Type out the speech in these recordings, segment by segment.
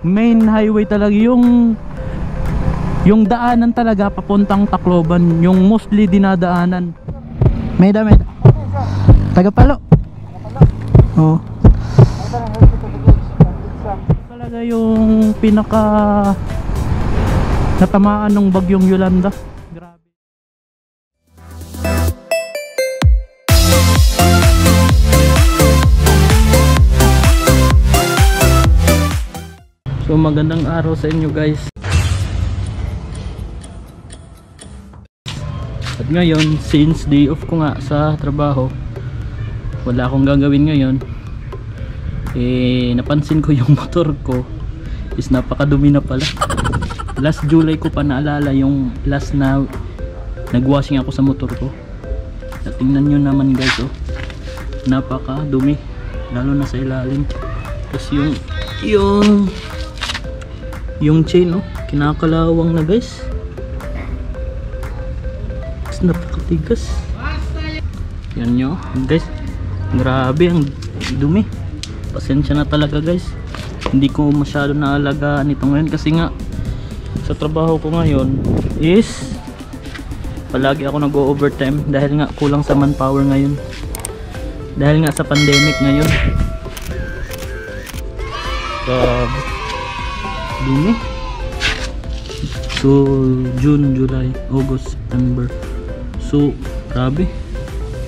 main highway talaga, yung daanan talaga papuntang Tacloban, yung mostly dinadaanan. Meda taga Palo. Oh. Talaga yung pinaka natamaan ng bagyong Yolanda. Grabe. So magandang araw sa inyo guys. At ngayon, since day off ko nga sa trabaho, wala akong gagawin ngayon. Napansin ko yung motor ko is napakadumi na pala. Last July ko pa naalala yung last na nagwashing ako sa motor ko. At tingnan nyo naman guys, oh, napakadumi, lalo na sa ilalim. Tapos yung chain, oh, kinakalawang na guys. Napakatigas. Yan nyo guys, grabe ang dumi. Pasensya na talaga guys, hindi ko masyado naalagaan ito ngayon kasi nga sa trabaho ko ngayon is palagi ako nag-overtime dahil nga kulang sa manpower ngayon, dahil nga sa pandemic ngayon. Dumi. So June, July, August, September. So grabe.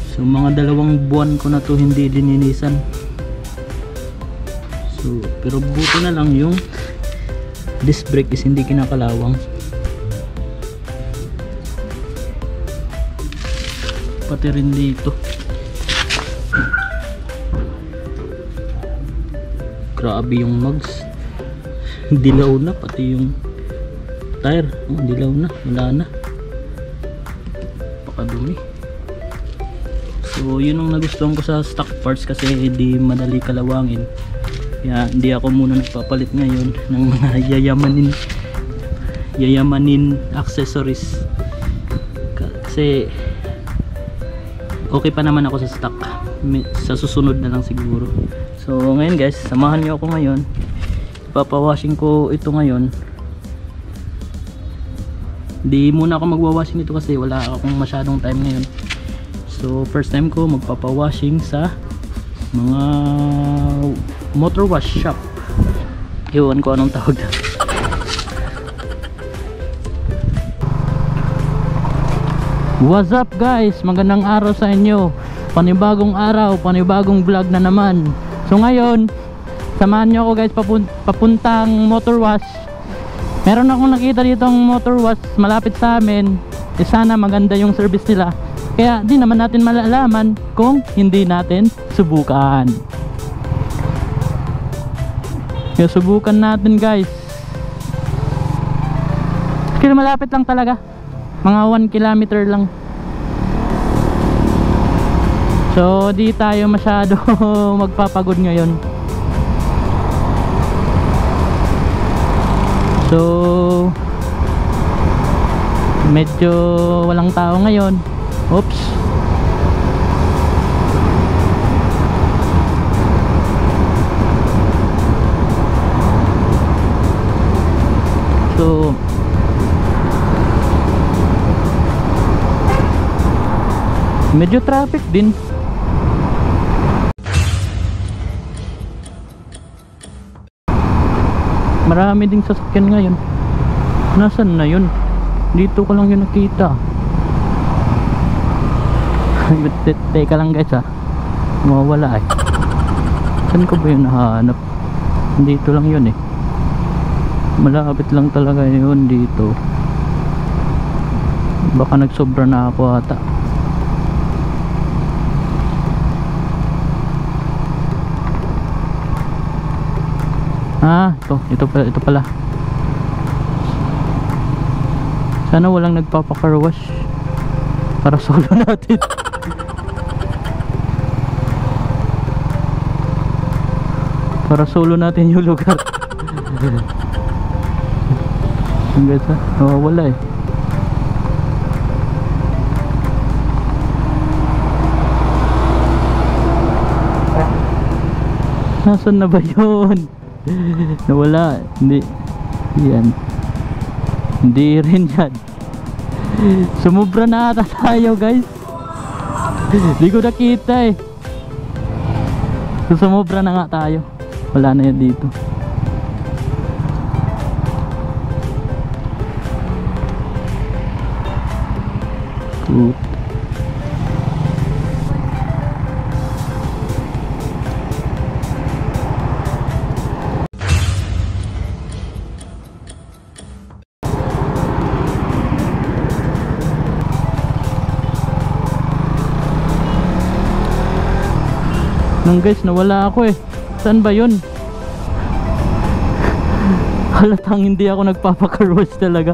So mga 2 buwan ko na to hindi lininisan. So pero buti na lang yung disc brake is hindi kinakalawang. Pati rin dito. Grabe yung mags. Dilaw na pati yung tire. Oh, dilaw na, wala na. Pakadumi. So yun ang nagustuhan ko sa stock parts kasi hindi madali kalawangin. Kaya hindi ako muna nagpapalit ngayon ng mga yayamanin accessories. Kasi okay pa naman ako sa stock. Sa susunod na lang siguro. So ngayon guys, samahan niyo ako ngayon. Ipapawashing ko ito ngayon. Di muna ako magwawashing ito kasi wala akong masyadong time ngayon. So first time ko magpapawashing sa mga motor wash shop. Iwan ko anong tawag na. What's up guys, magandang araw sa inyo. Panibagong araw, panibagong vlog na naman. So ngayon, samahan nyo ako guys papuntang motor wash. Meron akong nakita ditong motor wash malapit sa amin. Sana maganda yung service nila. Kaya di naman natin malalaman kung hindi natin subukan. Kaya subukan natin guys. Kaya malapit lang talaga. Mga 1 kilometer lang. So di tayo masyado magpapagod ngayon. So medyo walang tao ngayon. Oops. So medyo traffic din. Marami ding sasakyan ngayon. Nasaan na yun? Dito ko lang yun nakita. Teka lang guys ha, mawawala eh. Saan ko ba yun nahanap? Dito lang yun eh. Malapit lang talaga yun dito. Baka nagsobra na ako ata. Ah, ito pala. Sana walang nagpapa-car wash para solo natin. Para solo natin yung lugar. Guys ha, wala eh. Nasaan na ba yun? Nawala. Hindi. Yan. Hindi rin yan. Sumubra na ata tayo guys. Hindi ko nakita eh. Sumubra na nga tayo. Wala na yan dito. Good. Nang guys, nawala ako eh. Saan ba yun? Halatang hindi ako nagpapakaroos talaga.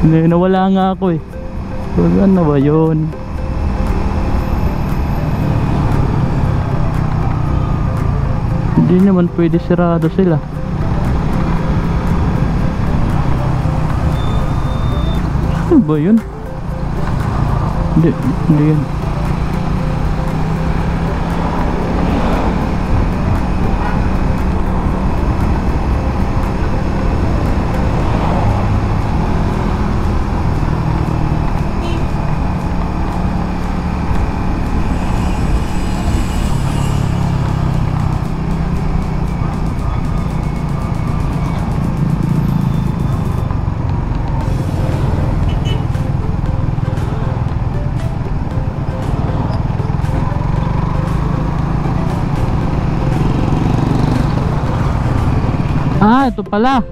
Nawala nga ako eh. Saan na ba yun? Hindi naman pwede, sirado sila. Saan ba yun? Hindi yun. Ah, ito pala.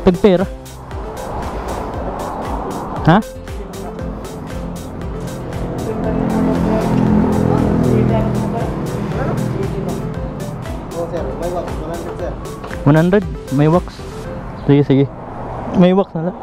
Pagpera. Ha? May wax, 100 sir. 100? May wax? Sige, sige. May wax na lang.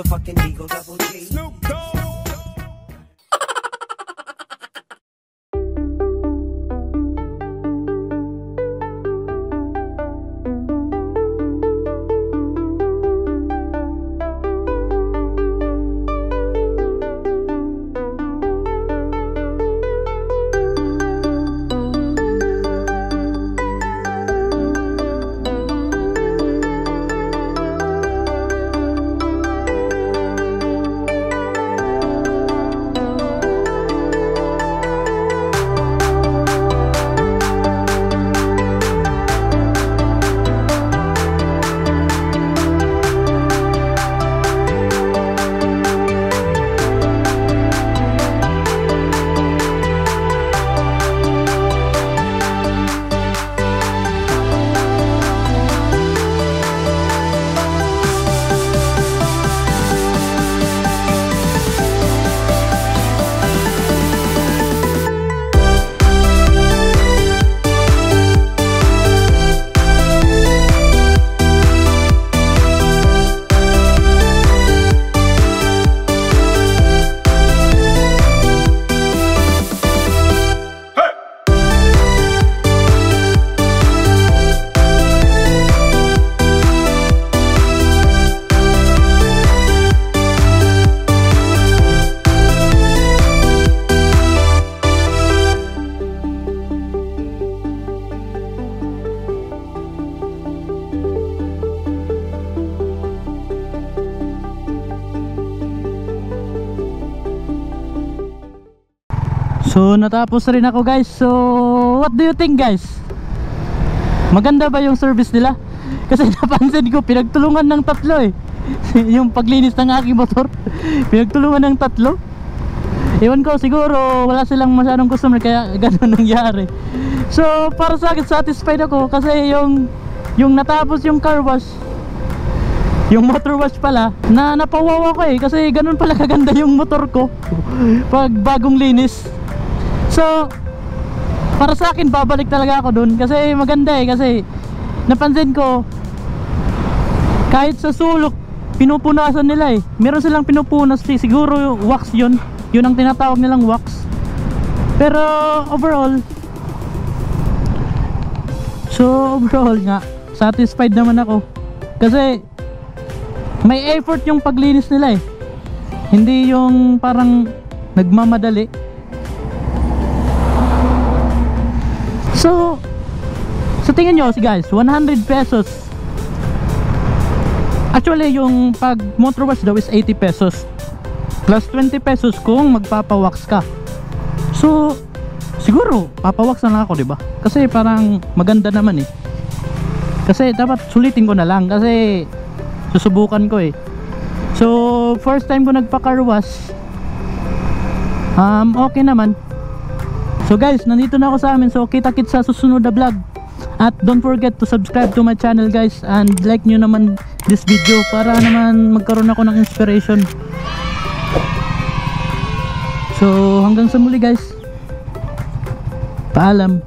motherfucking Eagle Double G. Snoop Dogg. So natapos rin ako guys. So what do you think guys? Maganda ba yung service nila? Kasi napansin ko pinagtulungan ng tatlo eh. Yung paglinis ng aking motor pinagtulungan ng tatlo. Ewan ko, siguro wala silang masyadong customer kaya ganun nangyari. So para sa akin satisfied ako kasi yung natapos yung car wash, yung motor wash pala, na napawawa ko eh kasi ganun pala kaganda yung motor ko pag bagong linis. So para sa akin babalik talaga ako dun kasi maganda eh, kasi napansin ko kahit sa sulok pinupunasan nila eh. Meron silang pinupunas, siguro wax yun ang tinatawag nilang wax. Pero overall nga satisfied naman ako kasi may effort yung paglinis nila eh, hindi yung parang nagmamadali. So sa tingin nyo guys, 100 pesos. Actually yung pag motor wash daw is 80 pesos plus 20 pesos kung magpapawax ka. So siguro papawax na lang ako, diba? Kasi parang maganda naman eh. Kasi dapat sulitin ko na lang kasi susubukan ko eh. So first time ko nagpa car wash, okay naman. So guys, nandito na ako sa amin. So kita-kits sa susunod na vlog. At don't forget to subscribe to my channel guys, and like nyo naman this video para naman magkaroon ako ng inspiration. So hanggang sa muli guys, paalam.